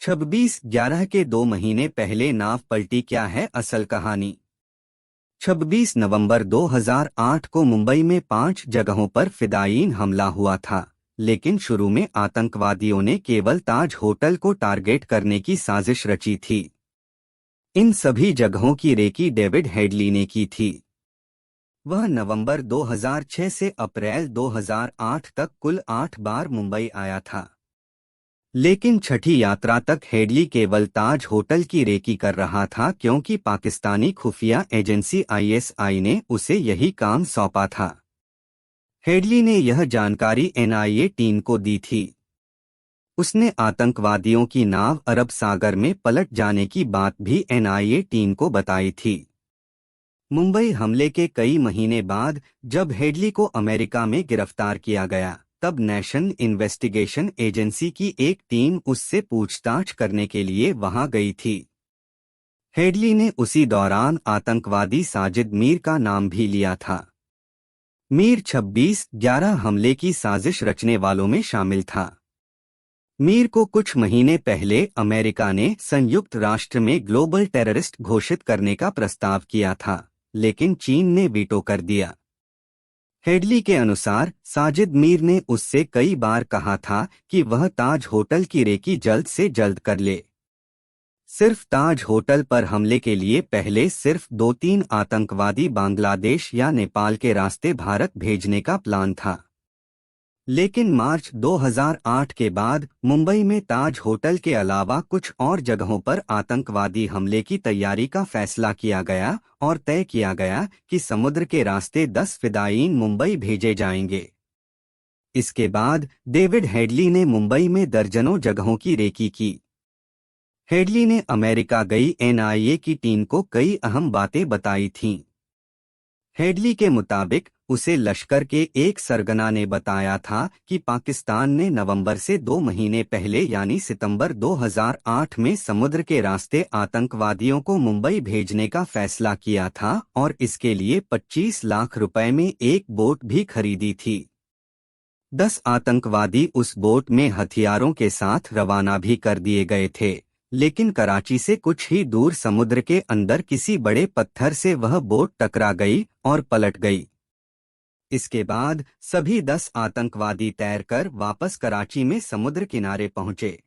26/11 के 2 महीने पहले नाव पलटी, क्या है असल कहानी। 26 नवंबर 2008 को मुंबई में 5 जगहों पर फिदायीन हमला हुआ था, लेकिन शुरू में आतंकवादियों ने केवल ताज होटल को टारगेट करने की साजिश रची थी। इन सभी जगहों की रेकी डेविड हेडली ने की थी। वह नवंबर 2006 से अप्रैल 2008 तक कुल 8 बार मुंबई आया था, लेकिन छठी यात्रा तक हेडली केवल ताज होटल की रेकी कर रहा था, क्योंकि पाकिस्तानी खुफिया एजेंसी ISI ने उसे यही काम सौंपा था। हेडली ने यह जानकारी NIA टीम को दी थी। उसने आतंकवादियों की नाव अरब सागर में पलट जाने की बात भी NIA टीम को बताई थी। मुंबई हमले के कई महीने बाद जब हेडली को अमेरिका में गिरफ्तार किया गया, तब नेशनल इन्वेस्टिगेशन एजेंसी की एक टीम उससे पूछताछ करने के लिए वहां गई थी। हेडली ने उसी दौरान आतंकवादी साजिद मीर का नाम भी लिया था। मीर 26/11 हमले की साजिश रचने वालों में शामिल था। मीर को कुछ महीने पहले अमेरिका ने संयुक्त राष्ट्र में ग्लोबल टेररिस्ट घोषित करने का प्रस्ताव किया था, लेकिन चीन ने वीटो कर दिया। हेडली के अनुसार साजिद मीर ने उससे कई बार कहा था कि वह ताज होटल की रेकी जल्द से जल्द कर ले। सिर्फ ताज होटल पर हमले के लिए पहले सिर्फ 2-3 आतंकवादी बांग्लादेश या नेपाल के रास्ते भारत भेजने का प्लान था, लेकिन मार्च 2008 के बाद मुंबई में ताज होटल के अलावा कुछ और जगहों पर आतंकवादी हमले की तैयारी का फैसला किया गया और तय किया गया कि समुद्र के रास्ते 10 फिदायीन मुंबई भेजे जाएंगे। इसके बाद डेविड हेडली ने मुंबई में दर्जनों जगहों की रेकी की। हेडली ने अमेरिका गई NIA की टीम को कई अहम बातें बताई थीं। हेडली के मुताबिक उसे लश्कर के एक सरगना ने बताया था कि पाकिस्तान ने नवंबर से 2 महीने पहले यानी सितंबर 2008 में समुद्र के रास्ते आतंकवादियों को मुंबई भेजने का फैसला किया था और इसके लिए 25 लाख रुपए में एक बोट भी खरीदी थी। 10 आतंकवादी उस बोट में हथियारों के साथ रवाना भी कर दिए गए थे, लेकिन कराची से कुछ ही दूर समुद्र के अंदर किसी बड़े पत्थर से वह बोट टकरा गई और पलट गई। इसके बाद सभी 10 आतंकवादी तैरकर वापस कराची में समुद्र किनारे पहुंचे।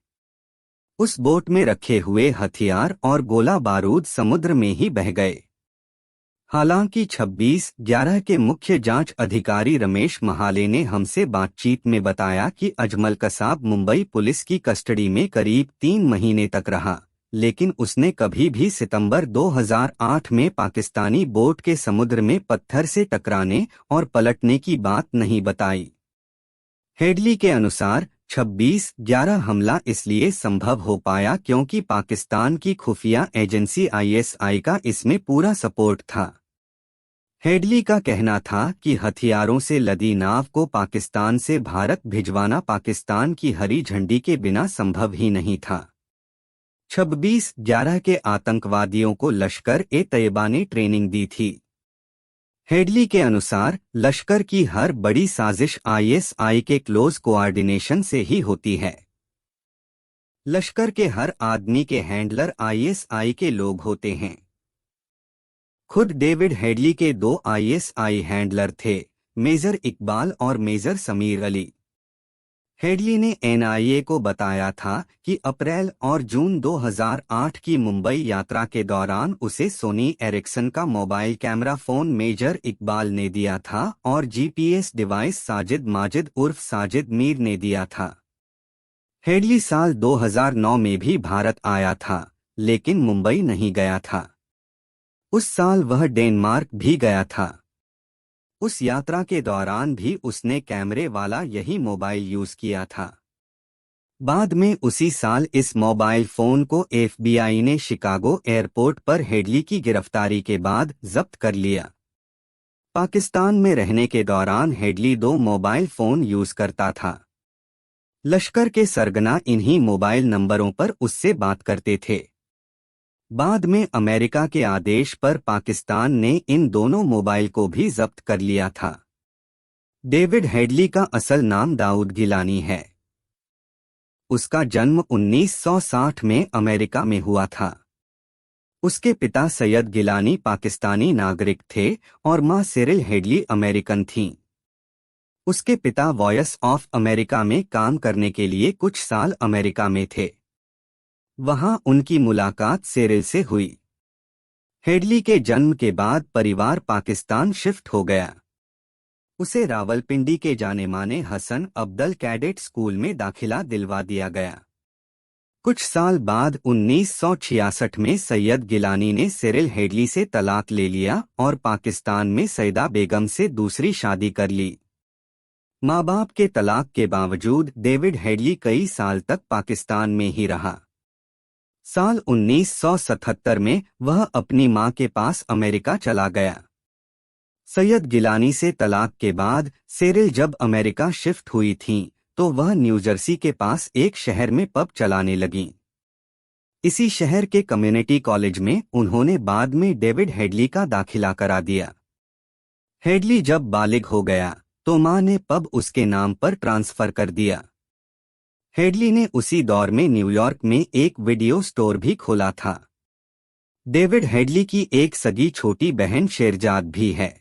उस बोट में रखे हुए हथियार और गोला बारूद समुद्र में ही बह गए। हालांकि 26/11 के मुख्य जांच अधिकारी रमेश महाले ने हमसे बातचीत में बताया कि अजमल कसाब मुंबई पुलिस की कस्टडी में करीब 3 महीने तक रहा, लेकिन उसने कभी भी सितंबर 2008 में पाकिस्तानी बोट के समुद्र में पत्थर से टकराने और पलटने की बात नहीं बताई। हेडली के अनुसार 26/11 हमला इसलिए संभव हो पाया क्योंकि पाकिस्तान की खुफिया एजेंसी ISI का इसमें पूरा सपोर्ट था। हेडली का कहना था कि हथियारों से लदी नाव को पाकिस्तान से भारत भिजवाना पाकिस्तान की हरी झंडी के बिना संभव ही नहीं था। 26/11 के आतंकवादियों को लश्कर-ए-तैयबा ने ट्रेनिंग दी थी। हेडली के अनुसार लश्कर की हर बड़ी साजिश ISI के क्लोज कोऑर्डिनेशन से ही होती है। लश्कर के हर आदमी के हैंडलर ISI के लोग होते हैं। खुद डेविड हेडली के 2 ISI हैंडलर थे, मेजर इकबाल और मेजर समीर अली। हेडली ने NIA को बताया था कि अप्रैल और जून 2008 की मुंबई यात्रा के दौरान उसे सोनी एरिक्सन का mobile camera phone major Iqbal ने दिया था और GPS डिवाइस साजिद माजिद उर्फ साजिद मीर ने दिया था। हेडली साल 2009 में भी भारत आया था, लेकिन मुंबई नहीं गया था। उस साल वह डेनमार्क भी गया था। उस यात्रा के दौरान भी उसने कैमरे वाला यही मोबाइल यूज किया था। बाद में उसी साल इस मोबाइल फोन को FBI ने शिकागो एयरपोर्ट पर हेडली की गिरफ्तारी के बाद जब्त कर लिया। पाकिस्तान में रहने के दौरान हेडली 2 मोबाइल फोन यूज करता था। लश्कर के सरगना इन्हीं मोबाइल नंबरों पर उससे बात करते थे। बाद में अमेरिका के आदेश पर पाकिस्तान ने इन दोनों मोबाइल को भी जब्त कर लिया था। डेविड हेडली का असल नाम दाऊद गिलानी है। उसका जन्म 1960 में अमेरिका में हुआ था। उसके पिता सैयद गिलानी पाकिस्तानी नागरिक थे और मां सिरिल हेडली अमेरिकन थीं। उसके पिता वॉइस ऑफ अमेरिका में काम करने के लिए कुछ साल अमेरिका में थे। वहां उनकी मुलाकात सिरिल से हुई। हेडली के जन्म के बाद परिवार पाकिस्तान शिफ्ट हो गया। उसे रावलपिंडी के जाने माने हसन अब्दल कैडेट स्कूल में दाखिला दिलवा दिया गया। कुछ साल बाद 1966 में सैयद गिलानी ने सिरिल हेडली से तलाक ले लिया और पाकिस्तान में सईदा बेगम से दूसरी शादी कर ली। माँ बाप के तलाक के बावजूद डेविड हेडली कई साल तक पाकिस्तान में ही रहा। साल 1977 में वह अपनी मां के पास अमेरिका चला गया। सैयद गिलानी से तलाक के बाद सिरिल जब अमेरिका शिफ्ट हुई थीं, तो वह न्यूजर्सी के पास एक शहर में पब चलाने लगीं। इसी शहर के कम्युनिटी कॉलेज में उन्होंने बाद में डेविड हेडली का दाखिला करा दिया। हेडली जब बालिग हो गया तो मां ने पब उसके नाम पर ट्रांसफर कर दिया। हेडली ने उसी दौर में न्यूयॉर्क में एक वीडियो स्टोर भी खोला था। डेविड हेडली की एक सगी छोटी बहन शेरजाद भी है।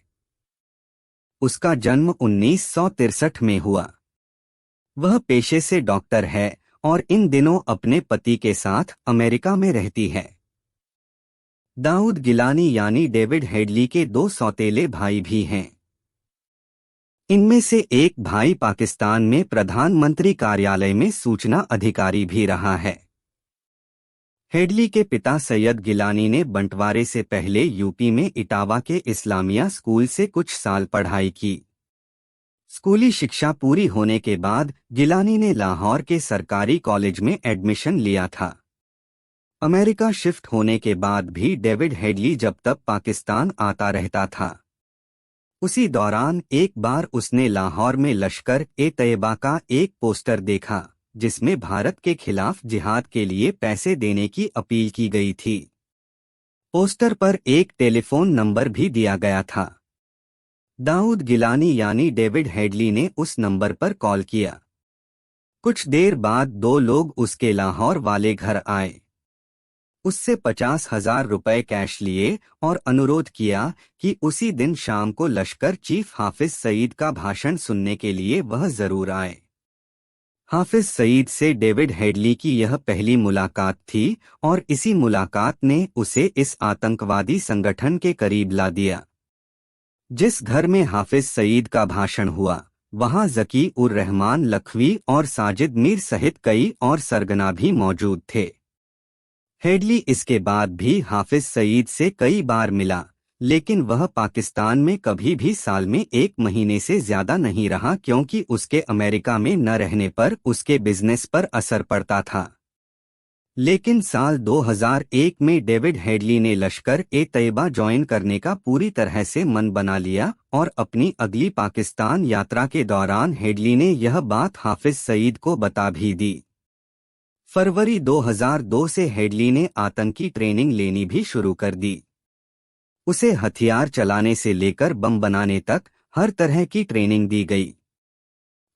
उसका जन्म 1963 में हुआ। वह पेशे से डॉक्टर है और इन दिनों अपने पति के साथ अमेरिका में रहती है। दाऊद गिलानी यानी डेविड हेडली के 2 सौतेले भाई भी हैं। इनमें से एक भाई पाकिस्तान में प्रधानमंत्री कार्यालय में सूचना अधिकारी भी रहा है। हेडली के पिता सैयद गिलानी ने बंटवारे से पहले यूपी में इटावा के इस्लामिया स्कूल से कुछ साल पढ़ाई की। स्कूली शिक्षा पूरी होने के बाद गिलानी ने लाहौर के सरकारी कॉलेज में एडमिशन लिया था। अमेरिका शिफ्ट होने के बाद भी डेविड हेडली जब तक पाकिस्तान आता रहता था। उसी दौरान एक बार उसने लाहौर में लश्कर ए तैयबा का एक पोस्टर देखा, जिसमें भारत के खिलाफ जिहाद के लिए पैसे देने की अपील की गई थी। पोस्टर पर एक टेलीफोन नंबर भी दिया गया था। दाऊद गिलानी यानी डेविड हेडली ने उस नंबर पर कॉल किया। कुछ देर बाद 2 लोग उसके लाहौर वाले घर आए। उससे 50,000 रुपए कैश लिए और अनुरोध किया कि उसी दिन शाम को लश्कर चीफ हाफिज सईद का भाषण सुनने के लिए वह जरूर आए। हाफिज सईद से डेविड हेडली की यह पहली मुलाकात थी और इसी मुलाकात ने उसे इस आतंकवादी संगठन के करीब ला दिया। जिस घर में हाफिज सईद का भाषण हुआ, वहां ज़की उर रहमान लखवी और साजिद मीर सहित कई और सरगना भी मौजूद थे। हेडली इसके बाद भी हाफिज सईद से कई बार मिला, लेकिन वह पाकिस्तान में कभी भी साल में 1 महीने से ज्यादा नहीं रहा, क्योंकि उसके अमेरिका में न रहने पर उसके बिजनेस पर असर पड़ता था। लेकिन साल 2001 में डेविड हेडली ने लश्कर ए तैयबा ज्वाइन करने का पूरी तरह से मन बना लिया और अपनी अगली पाकिस्तान यात्रा के दौरान हेडली ने यह बात हाफिज सईद को बता भी दी। फरवरी 2002 से हेडली ने आतंकी ट्रेनिंग लेनी भी शुरू कर दी। उसे हथियार चलाने से लेकर बम बनाने तक हर तरह की ट्रेनिंग दी गई।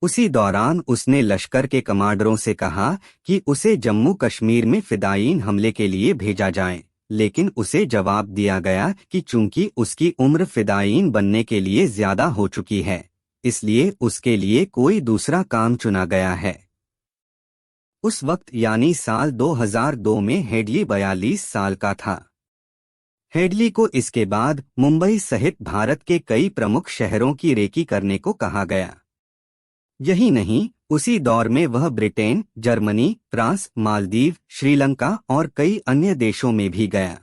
उसी दौरान उसने लश्कर के कमांडरों से कहा कि उसे जम्मू कश्मीर में फिदायीन हमले के लिए भेजा जाए, लेकिन उसे जवाब दिया गया कि चूंकि उसकी उम्र फिदायीन बनने के लिए ज्यादा हो चुकी है, इसलिए उसके लिए कोई दूसरा काम चुना गया है। उस वक्त यानी साल 2002 में हेडली 42 साल का था। हेडली को इसके बाद मुंबई सहित भारत के कई प्रमुख शहरों की रेकी करने को कहा गया। यही नहीं, उसी दौर में वह Britain, Germany, France, Maldives, Sri Lanka और कई अन्य देशों में भी गया।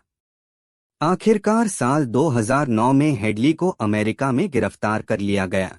आखिरकार साल 2009 में हेडली को अमेरिका में गिरफ्तार कर लिया गया।